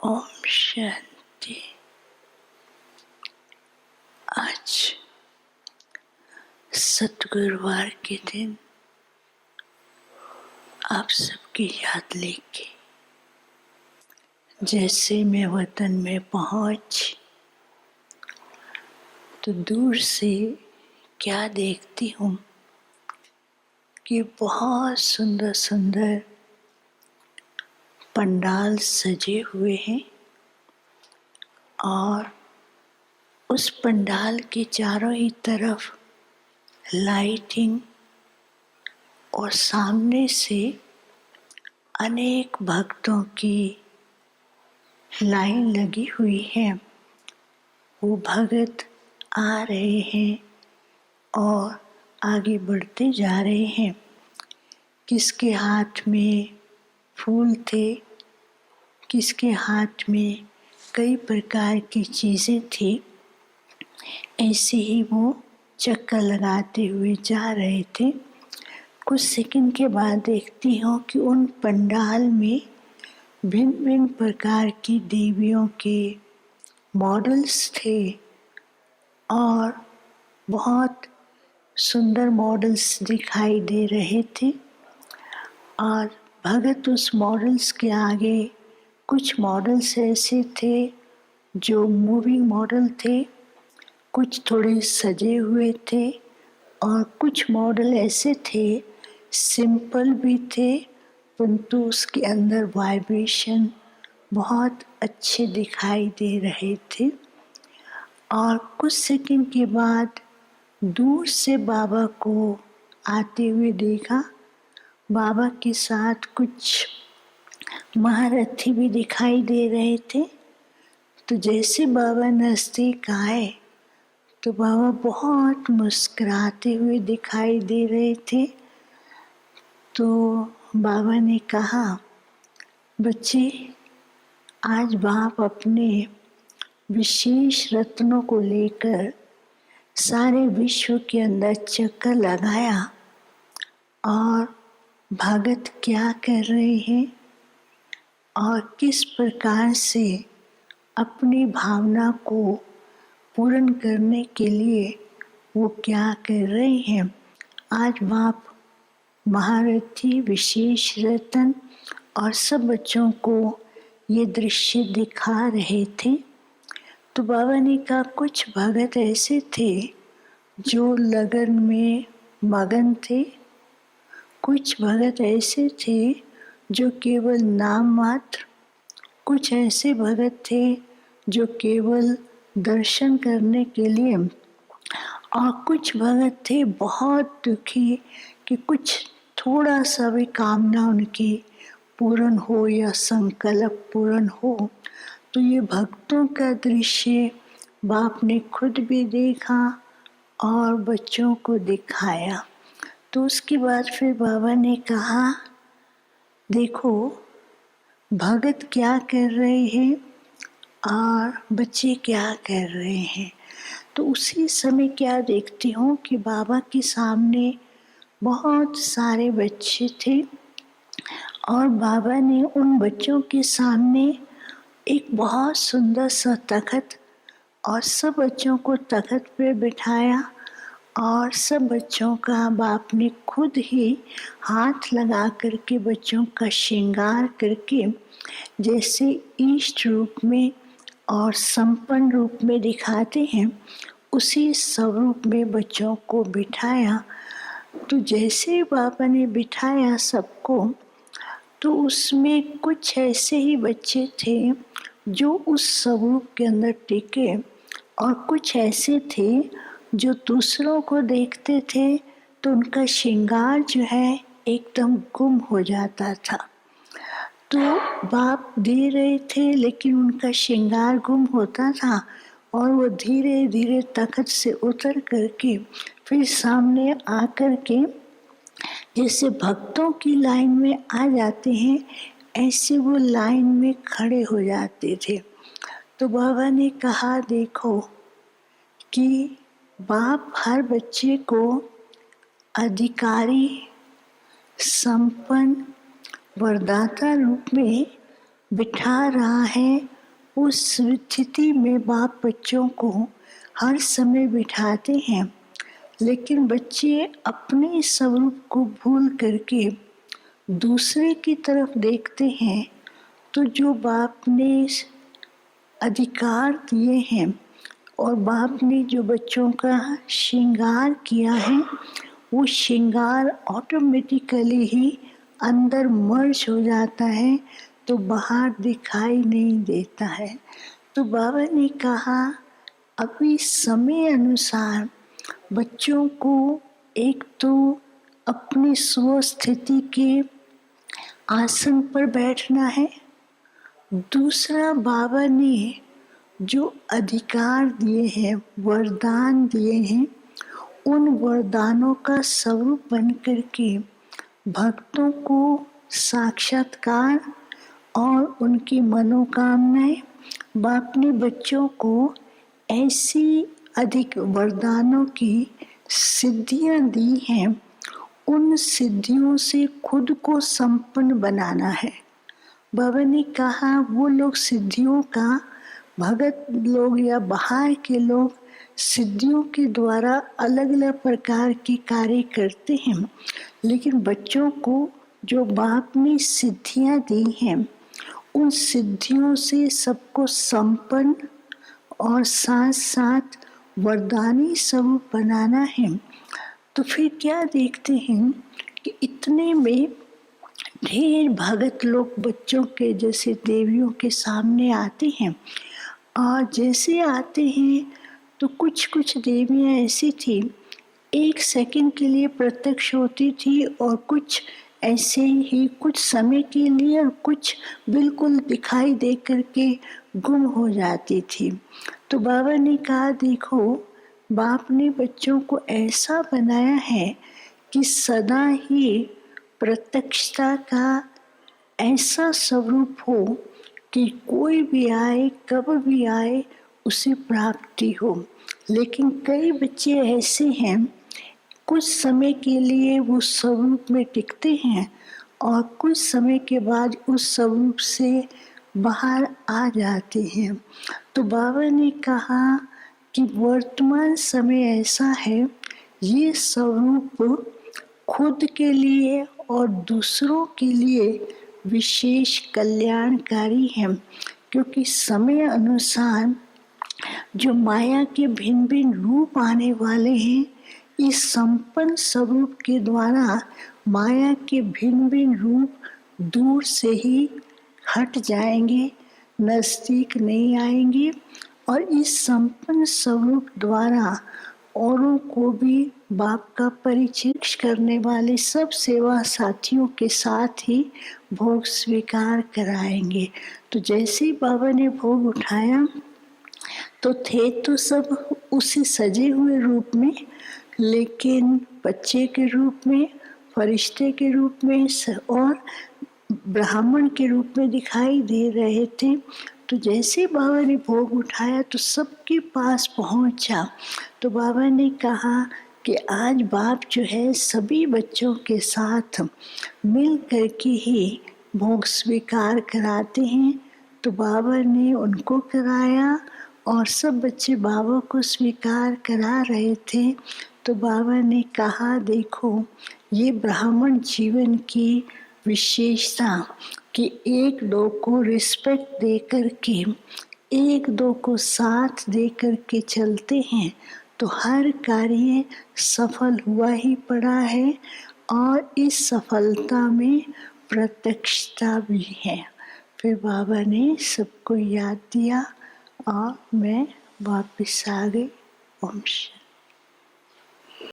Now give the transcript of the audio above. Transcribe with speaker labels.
Speaker 1: ओम शांति। आज सतगुरुवार के दिन आप सबकी याद लेके जैसे मैं वतन में पहुंच तो दूर से क्या देखती हूँ कि बहुत सुंदर सुंदर पंडाल सजे हुए हैं और उस पंडाल के चारों ही तरफ लाइटिंग और सामने से अनेक भक्तों की लाइन लगी हुई है। वो भगत आ रहे हैं और आगे बढ़ते जा रहे हैं। किसके हाथ में फूल थे, किसके हाथ में कई प्रकार की चीज़ें थी। ऐसे ही वो चक्कर लगाते हुए जा रहे थे। कुछ सेकंड के बाद देखती हूँ कि उन पंडाल में भिन्न भिन्न प्रकार की देवियों के मॉडल्स थे और बहुत सुंदर मॉडल्स दिखाई दे रहे थे। और भगत उस मॉडल्स के आगे, कुछ मॉडल्स ऐसे थे जो मूविंग मॉडल थे, कुछ थोड़े सजे हुए थे और कुछ मॉडल ऐसे थे सिंपल भी थे, परंतु उसके अंदर वाइब्रेशन बहुत अच्छे दिखाई दे रहे थे। और कुछ सेकंड के बाद दूर से बाबा को आते हुए देखा। बाबा के साथ कुछ महारथी भी दिखाई दे रहे थे। तो जैसे बाबा नज़दीक आए तो बाबा बहुत मुस्कुराते हुए दिखाई दे रहे थे। तो बाबा ने कहा, बच्चे, आज बाप अपने विशेष रत्नों को लेकर सारे विश्व के अंदर चक्कर लगाया और भगत क्या कर रहे हैं और किस प्रकार से अपनी भावना को पूर्ण करने के लिए वो क्या कर रहे हैं। आज बाप महारथी, विशेष रत्न और सब बच्चों को ये दृश्य दिखा रहे थे। तो बाबा ने कहा, कुछ भगत ऐसे थे जो लगन में मगन थे, कुछ भगत ऐसे थे जो केवल नाम मात्र, कुछ ऐसे भगत थे जो केवल दर्शन करने के लिए, और कुछ भगत थे बहुत दुखी कि कुछ थोड़ा सा भी कामना उनकी पूर्ण हो या संकल्प पूर्ण हो। तो ये भक्तों का दृश्य बाप ने खुद भी देखा और बच्चों को दिखाया। तो उसके बाद फिर बाबा ने कहा, देखो भगत क्या कर रहे हैं और बच्चे क्या कर रहे हैं। तो उसी समय क्या देखती हूँ कि बाबा के सामने बहुत सारे बच्चे थे और बाबा ने उन बच्चों के सामने एक बहुत सुंदर सा तख्त और सब बच्चों को तख्त पे बिठाया और सब बच्चों का बाप ने खुद ही हाथ लगा करके बच्चों का श्रृंगार करके जैसे इष्ट रूप में और संपन्न रूप में दिखाते हैं, उसी स्वरूप में बच्चों को बिठाया। तो जैसे बाबा ने बिठाया सबको, तो उसमें कुछ ऐसे ही बच्चे थे जो उस स्वरूप के अंदर टिके और कुछ ऐसे थे जो दूसरों को देखते थे तो उनका श्रृंगार जो है एकदम गुम हो जाता था। तो बाप दे रहे थे लेकिन उनका श्रृंगार गुम होता था और वो धीरे धीरे तख्त से उतर करके फिर सामने आकर के जैसे भक्तों की लाइन में आ जाते हैं, ऐसे वो लाइन में खड़े हो जाते थे। तो बाबा ने कहा, देखो कि बाप हर बच्चे को अधिकारी, संपन्न, वरदाता रूप में बिठा रहा है उस स्थिति में बाप बच्चों को हर समय बिठाते हैं, लेकिन बच्चे अपने स्वरूप को भूल करके दूसरे की तरफ देखते हैं। तो जो बाप ने अधिकार दिए हैं और बाप ने जो बच्चों का श्रृंगार किया है, वो श्रृंगार ऑटोमेटिकली ही अंदर मर्ज हो जाता है, तो बाहर दिखाई नहीं देता है। तो बाबा ने कहा अभी समय अनुसार बच्चों को एक तो अपनी स्वस्थिति के आसन पर बैठना है, दूसरा बाबा ने जो अधिकार दिए हैं, वरदान दिए हैं, उन वरदानों का स्वरूप बन करके भक्तों को साक्षात्कार और उनकी मनोकामनाएं, बाप ने बच्चों को ऐसी अधिक वरदानों की सिद्धियां दी हैं, उन सिद्धियों से खुद को संपन्न बनाना है। बाबा ने कहा वो लोग सिद्धियों का, भगत लोग या बाहर के लोग सिद्धियों के द्वारा अलग अलग प्रकार के कार्य करते हैं, लेकिन बच्चों को जो बाप ने सिद्धियां दी हैं, उन सिद्धियों से सबको संपन्न और साथ साथ वरदानी स्वरूप बनाना है। तो फिर क्या देखते हैं कि इतने में ढेर भगत लोग बच्चों के जैसे देवियों के सामने आते हैं, और जैसे आते हैं तो कुछ कुछ देवियाँ ऐसी थी, एक सेकंड के लिए प्रत्यक्ष होती थी और कुछ ऐसे ही कुछ समय के लिए, और कुछ बिल्कुल दिखाई दे करके गुम हो जाती थी। तो बाबा ने कहा देखो, बाप ने बच्चों को ऐसा बनाया है कि सदा ही प्रत्यक्षता का ऐसा स्वरूप हो कि कोई भी आए, कब भी आए, उसे प्राप्ति हो। लेकिन कई बच्चे ऐसे हैं, कुछ समय के लिए वो स्वरूप में टिकते हैं और कुछ समय के बाद उस स्वरूप से बाहर आ जाते हैं। तो बाबा ने कहा कि वर्तमान समय ऐसा है, ये स्वरूप खुद के लिए और दूसरों के लिए विशेष कल्याणकारी है, क्योंकि समय अनुसार जो माया के भिन्न भिन्न रूप आने वाले हैं, इस संपन्न स्वरूप के द्वारा माया के भिन्न भिन्न रूप दूर से ही हट जाएंगे, नजदीक नहीं आएंगे, और इस संपन्न स्वरूप द्वारा औरों को भी बाप का परिचय करने वाले सब सेवा साथियों के साथ ही भोग स्वीकार कराएंगे। तो जैसे ही बाबा ने भोग उठाया तो थे तो सब उसी सजे हुए रूप में, लेकिन बच्चे के रूप में, फरिश्ते के रूप में और ब्राह्मण के रूप में दिखाई दे रहे थे। तो जैसे बाबा ने भोग उठाया तो सबके पास पहुंचा। तो बाबा ने कहा कि आज बाप जो है सभी बच्चों के साथ मिल करके ही भोग स्वीकार कराते हैं। तो बाबा ने उनको कराया और सब बच्चे बाबा को स्वीकार करा रहे थे। तो बाबा ने कहा देखो, ये ब्राह्मण जीवन की विशेषता कि एक दो को रिस्पेक्ट दे कर के, एक दो को साथ दे कर के चलते हैं, तो हर कार्य सफल हुआ ही पड़ा है, और इस सफलता में प्रत्यक्षता भी है। फिर बाबा ने सबको याद दिया और मैं वापस आ गई। ओम शांति।